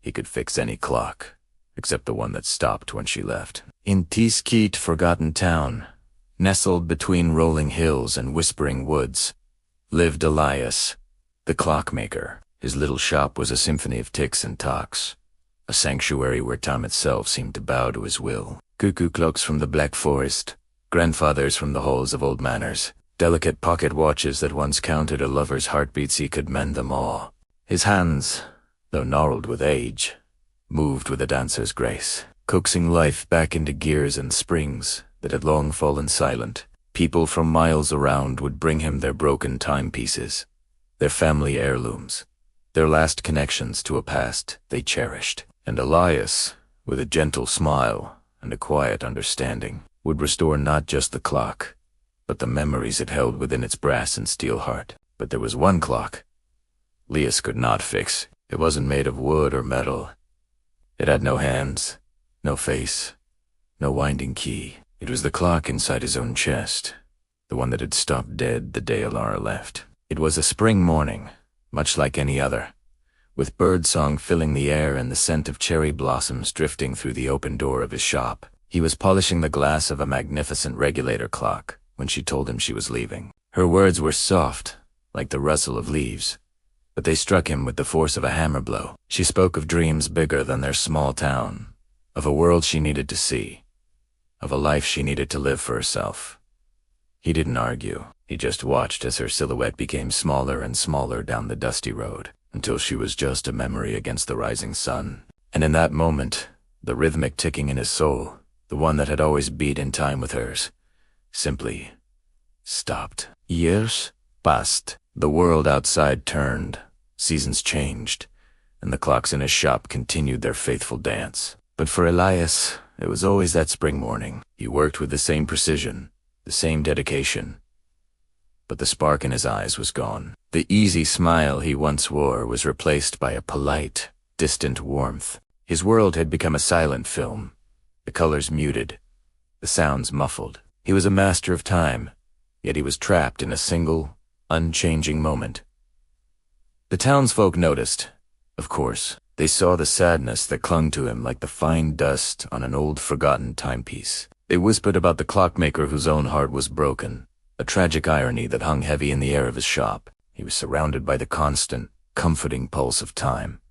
He could fix any clock, except the one that stopped when she left. In Tiskeet, forgotten town, nestled between rolling hills and whispering woods, lived Elias, the clockmaker. His little shop was a symphony of ticks and tocks, a sanctuary where time itself seemed to bow to his will. Cuckoo clocks from the Black Forest, grandfathers from the halls of old manors, delicate pocket watches that once counted a lover's heartbeats, he could mend them all. His hands, though gnarled with age, moved with a dancer's grace, coaxing life back into gears and springs that had long fallen silent. People from miles around would bring him their broken timepieces, their family heirlooms, their last connections to a past they cherished. And Elias, with a gentle smile and a quiet understanding, would restore not just the clock, but the memories it held within its brass and steel heart. But there was one clock Elias could not fix. It wasn't made of wood or metal. It had no hands, no face, no winding key. It was the clock inside his own chest, the one that had stopped dead the day Alara left. It was a spring morning, much like any other, with birdsong filling the air and the scent of cherry blossoms drifting through the open door of his shop. He was polishing the glass of a magnificent regulator clock when she told him she was leaving. Her words were soft, like the rustle of leaves, but they struck him with the force of a hammer blow. She spoke of dreams bigger than their small town, of a world she needed to see, of a life she needed to live for herself. He didn't argue. He just watched as her silhouette became smaller and smaller down the dusty road, until she was just a memory against the rising sun. And in that moment, the rhythmic ticking in his soul, the one that had always beat in time with hers, simply stopped. Years passed. The world outside turned, seasons changed, and the clocks in his shop continued their faithful dance. But for Elias, it was always that spring morning. He worked with the same precision, the same dedication, but the spark in his eyes was gone. The easy smile he once wore was replaced by a polite, distant warmth. His world had become a silent film, the colors muted, the sounds muffled. He was a master of time, yet he was trapped in a single, unchanging moment. The townsfolk noticed, of course. They saw the sadness that clung to him like the fine dust on an old forgotten timepiece. They whispered about the clockmaker whose own heart was broken, a tragic irony that hung heavy in the air of his shop. He was surrounded by the constant, comforting pulse of time,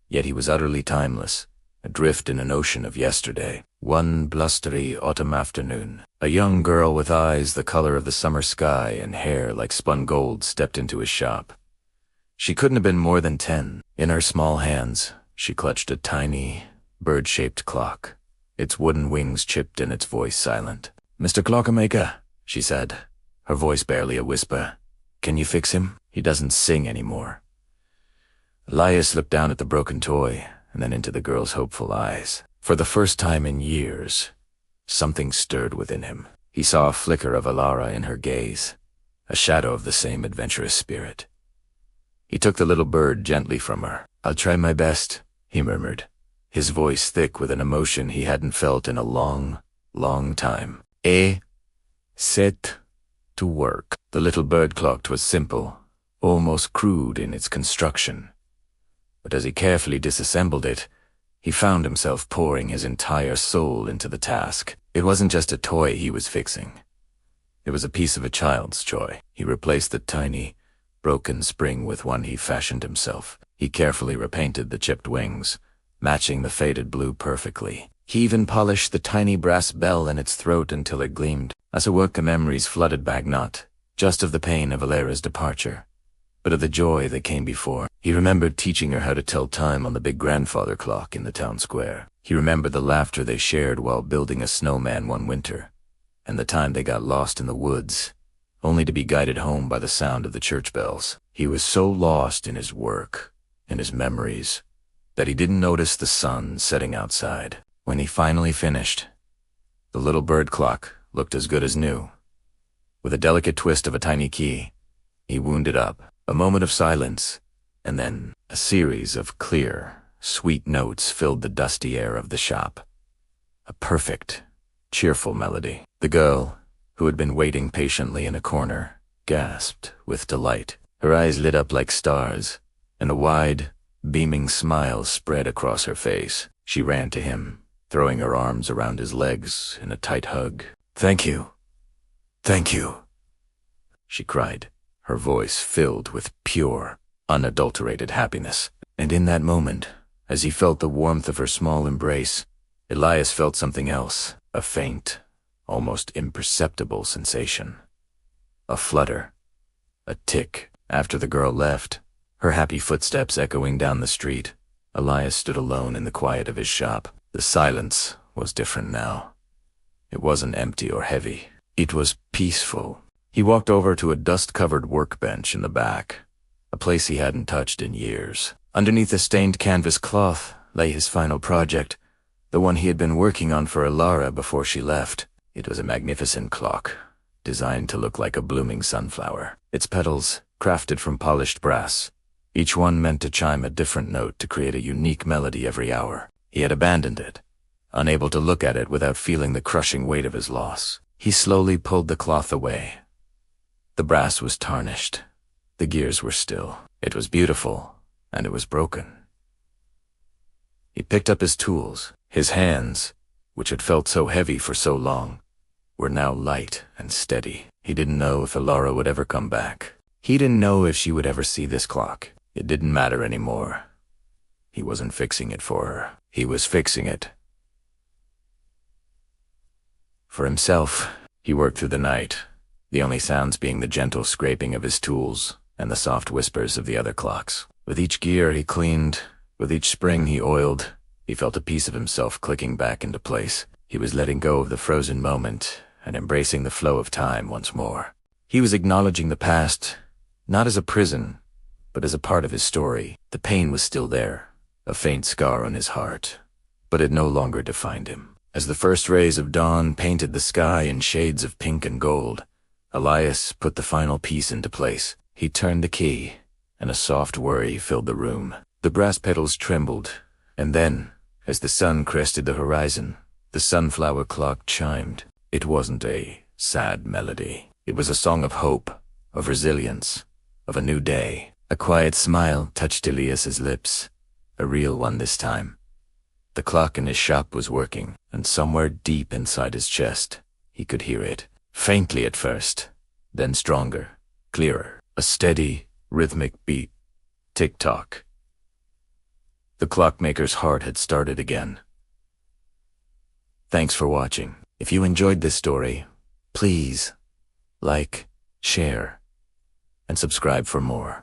yet he was utterly timeless, adrift in an ocean of yesterday. One blustery autumn afternoon, a young girl with eyes the color of the summer sky and hair like spun gold stepped into his shop. She couldn't have been more than 10. In her small hands, she clutched a tiny, bird-shaped clock, its wooden wings chipped and its voice silent. "Mr. Clockmaker," she said, her voice barely a whisper, "can you fix him? He doesn't sing anymore." Elias looked down at the broken toy and then into the girl's hopeful eyes. For the first time in years, something stirred within him. He saw a flicker of Alara in her gaze, a shadow of the same adventurous spirit. He took the little bird gently from her. "I'll try my best," he murmured, his voice thick with an emotion he hadn't felt in a long, long time. Set to work. The little bird clock was simple, almost crude in its construction. But as he carefully disassembled it, he found himself pouring his entire soul into the task. It wasn't just a toy he was fixing. It was a piece of a child's joy. He replaced the tiny, broken spring with one he fashioned himself. He carefully repainted the chipped wings, matching the faded blue perfectly. He even polished the tiny brass bell in its throat until it gleamed. As he worked, the memories flooded back, not just of the pain of Alera's departure, but of the joy that came before. He remembered teaching her how to tell time on the big grandfather clock in the town square. He remembered the laughter they shared while building a snowman one winter, and the time they got lost in the woods, only to be guided home by the sound of the church bells. He was so lost in his work, in his memories, that he didn't notice the sun setting outside. When he finally finished, the little bird clock looked as good as new. With a delicate twist of a tiny key, he wound it up. A moment of silence, and then a series of clear, sweet notes filled the dusty air of the shop. A perfect, cheerful melody. The girl, who had been waiting patiently in a corner, gasped with delight. Her eyes lit up like stars, and a wide, Beaming smile spread across her face. She ran to him, throwing her arms around his legs in a tight hug. "Thank you. Thank you," she cried, her voice filled with pure, unadulterated happiness. And in that moment, as he felt the warmth of her small embrace, Elias felt something else, a faint, almost imperceptible sensation. A flutter, a tick. After the girl left, her happy footsteps echoing down the street, Elias stood alone in the quiet of his shop. The silence was different now. It wasn't empty or heavy. It was peaceful. He walked over to a dust-covered workbench in the back, a place he hadn't touched in years. Underneath a stained canvas cloth lay his final project, the one he had been working on for Alara before she left. It was a magnificent clock, designed to look like a blooming sunflower. Its petals, crafted from polished brass, each one meant to chime a different note to create a unique melody every hour. He had abandoned it, unable to look at it without feeling the crushing weight of his loss. He slowly pulled the cloth away. The brass was tarnished. The gears were still. It was beautiful, and it was broken. He picked up his tools. His hands, which had felt so heavy for so long, were now light and steady. He didn't know if Alara would ever come back. He didn't know if she would ever see this clock. It didn't matter anymore. He wasn't fixing it for her. He was fixing it for himself. He worked through the night, the only sounds being the gentle scraping of his tools and the soft whispers of the other clocks. With each gear he cleaned, with each spring he oiled, he felt a piece of himself clicking back into place. He was letting go of the frozen moment and embracing the flow of time once more. He was acknowledging the past, not as a prison, but as a part of his story. The pain was still there, a faint scar on his heart, but it no longer defined him. As the first rays of dawn painted the sky in shades of pink and gold, Elias put the final piece into place. He turned the key, and a soft worry filled the room. The brass petals trembled, and then, as the sun crested the horizon, the sunflower clock chimed. It wasn't a sad melody. It was a song of hope, of resilience, of a new day. A quiet smile touched Elias's lips, a real one this time. The clock in his shop was working, and somewhere deep inside his chest, he could hear it. Faintly at first, then stronger, clearer. A steady, rhythmic beat. Tick-tock. The clockmaker's heart had started again. Thanks for watching. If you enjoyed this story, please like, share, and subscribe for more.